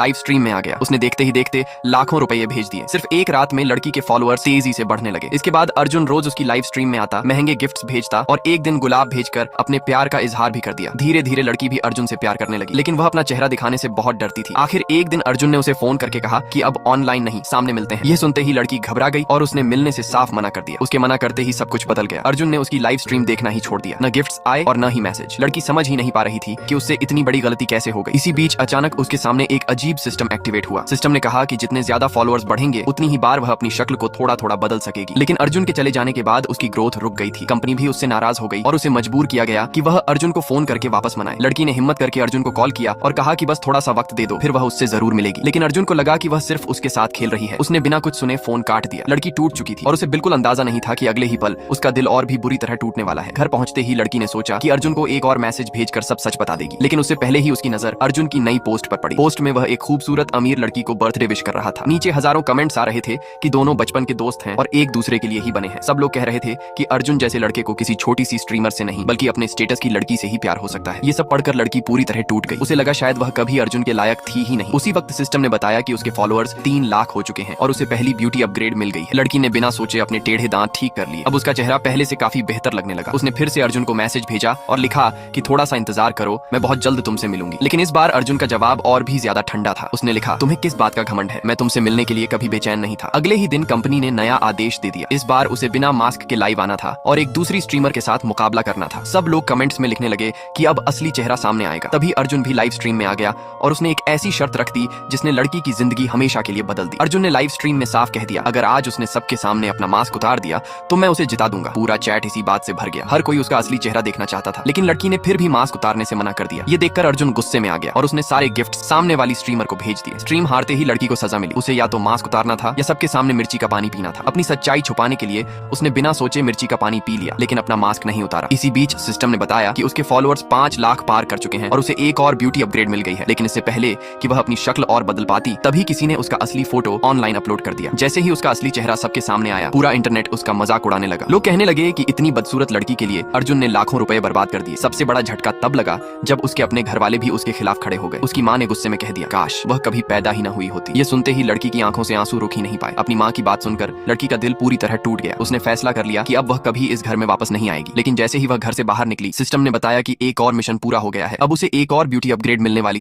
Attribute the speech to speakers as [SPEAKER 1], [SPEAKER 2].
[SPEAKER 1] Live stream में आ गया। उसने देखते ही देखते लाखों रुपए भेज दिए। सिर्फ एक रात में लड़की के फॉलोअर तेजी से बढ़ने लगे। इसके बाद अर्जुन रोज उसकी लाइव स्ट्रीम में आता, महंगे गिफ्ट्स भेजता और एक दिन गुलाब भेजकर अपने प्यार का इजहार भी कर दिया। धीरे धीरे लड़की भी अर्जुन से प्यार करने लगी, लेकिन वह अपना चेहरा दिखाने से बहुत डरती थी। आखिर एक दिन अर्जुन ने उसे फोन करके कहा कि अब ऑनलाइन नहीं, सामने मिलते हैं। यह सुनते ही लड़की घबरा गई और उसने मिलने से साफ मना कर दिया। उसके मना करते ही सब कुछ बदल गया। अर्जुन ने उसकी लाइव स्ट्रीम देखना ही छोड़ दिया। न गिफ्ट्स आए और न ही मैसेज। लड़की समझ ही नहीं पा रही थी कि उससे इतनी बड़ी गलती कैसे हो गई। इसी बीच अचानक उसके सामने एक अजीब सिस्टम एक्टिवेट हुआ। सिस्टम ने कहा कि जितने ज्यादा फॉलोअर्स बढ़ेंगे उतनी ही बार वह अपनी शक्ल को थोड़ा थोड़ा बदल सकेगी। लेकिन अर्जुन के चले जाने के बाद उसकी ग्रोथ रुक गई थी। कंपनी भी उससे नाराज हो गई और उसे मजबूर किया गया कि वह अर्जुन को फोन करके वापस मनाए। लड़की ने हिम्मत करके अर्जुन को कॉल किया और कहा कि बस थोड़ा सा वक्त दे दो, फिर वह उससे जरूर मिलेगी। लेकिन अर्जुन को लगा कि वह सिर्फ उसके साथ खेल रही है। उसने बिना कुछ सुने फोन काट दिया। लड़की टूट चुकी थी और उसे बिल्कुल अंदाजा नहीं था कि अगले ही पल उसका दिल और भी बुरी तरह टूटने वाला है। घर पहुंचते ही लड़की ने सोचा कि अर्जुन को एक और मैसेज भेजकर सब सच बता देगी, लेकिन उससे पहले ही उसकी नजर अर्जुन की नई पोस्ट पर पड़ी। पोस्ट में वह एक खूबसूरत अमीर लड़की को बर्थडे विश कर रहा था। नीचे हजारों कमेंट्स आ रहे थे कि दोनों बचपन के दोस्त हैं और एक दूसरे के लिए ही बने हैं। सब लोग कह रहे थे कि अर्जुन जैसे लड़के को किसी छोटी सी स्ट्रीमर से नहीं बल्कि अपने स्टेटस की लड़की से ही प्यार हो सकता है। ये सब पढ़कर लड़की पूरी तरह टूट गई। उसे लगा शायद वह कभी अर्जुन के लायक थी ही नहीं। उसी वक्त सिस्टम ने बताया कि उसके फॉलोअर्स 3 लाख हो चुके हैं और उसे पहली ब्यूटी अपग्रेड मिल गई है। लड़की ने बिना सोचे अपने टेढ़े दांत ठीक कर लिए। अब उसका चेहरा पहले से काफी बेहतर लगने लगा। उसने फिर से अर्जुन को मैसेज भेजा और लिखा कि थोड़ा सा इंतजार करो, मैं बहुत जल्द तुमसे मिलूंगी। लेकिन इस बार अर्जुन का जवाब और भी ज्यादा ठंडा था। उसने लिखा, तुम्हें किस बात का घमंड है, मैं तुमसे मिलने के लिए कभी बेचैन नहीं था। अगले ही दिन कंपनी ने नया आदेश दे दिया। इस बार उसे बिना मास्क के लाइव आना था और एक दूसरी स्ट्रीमर के साथ मुकाबला करना था। सब लोग कमेंट्स में लिखने लगे कि अब असली चेहरा सामने आएगा। तभी अर्जुन भी लाइव स्ट्रीम में आ गया और उसने एक ऐसी शर्त रख दी जिसने लड़की की जिंदगी हमेशा के लिए बदल दी। अर्जुन ने लाइव स्ट्रीम में साफ कह दिया, अगर आज उसने सबके सामने अपना मास्क उतार दिया तो मैं उसे जिता दूंगा। पूरा चैट इसी बात से भर गया। हर कोई उसका असली चेहरा देखना चाहता था, लेकिन लड़की ने फिर भी मास्क उतारने से मना कर दिया। ये देखकर अर्जुन गुस्से में आ गया और उसने सारे गिफ्ट सामने वाली स्ट्रीमर को भेज दिए। स्ट्रीम हारते ही लड़की को सजा मिली। उसे या तो मास्क उतारना था या सबके सामने मिर्ची का पानी पीना था। अपनी सच्चाई छुपाने के लिए उसने बिना सोचे मिर्ची का पानी पी लिया, लेकिन अपना मास्क नहीं उतारा। इसी बीच सिस्टम ने बताया कि उसके फॉलोअर्स 5 लाख पार कर चुके हैं और उसे एक और ब्यूटी अपग्रेड मिल गई है। लेकिन इससे पहले कि वह अपनी शक्ल और बदल पाती, तभी किसी ने उसका असली फोटो ऑनलाइन अपलोड कर दिया। जैसे ही उसका असली चेहरा सबके सामने आया, पूरा इंटरनेट उसका मजाक उड़ाने लगा। लोग कहने लगे कि इतनी बदसूरत लड़की के लिए अर्जुन ने लाखों रुपए बर्बाद कर दिए। सबसे बड़ा झटका तब लगा जब उसके अपने घर वाले भी उसके खिलाफ खड़े हो गए। उसकी माँ ने गुस्से में कह दिया, काश वह कभी पैदा ही न हुई होती। ये सुनते ही लड़की की आंखों से आंसू रुक ही नहीं पाए। अपनी माँ की बात सुनकर लड़की का दिल पूरी तरह टूट गया। उसने फैसला कर लिया कि अब वह कभी इस घर में वापस नहीं आएगी। लेकिन जैसे ही वह घर से बाहर निकली, सिस्टम ने बताया कि एक और मिशन पूरा हो गया है। अब उसे एक और ब्यूटी अपग्रेड मिलने वाली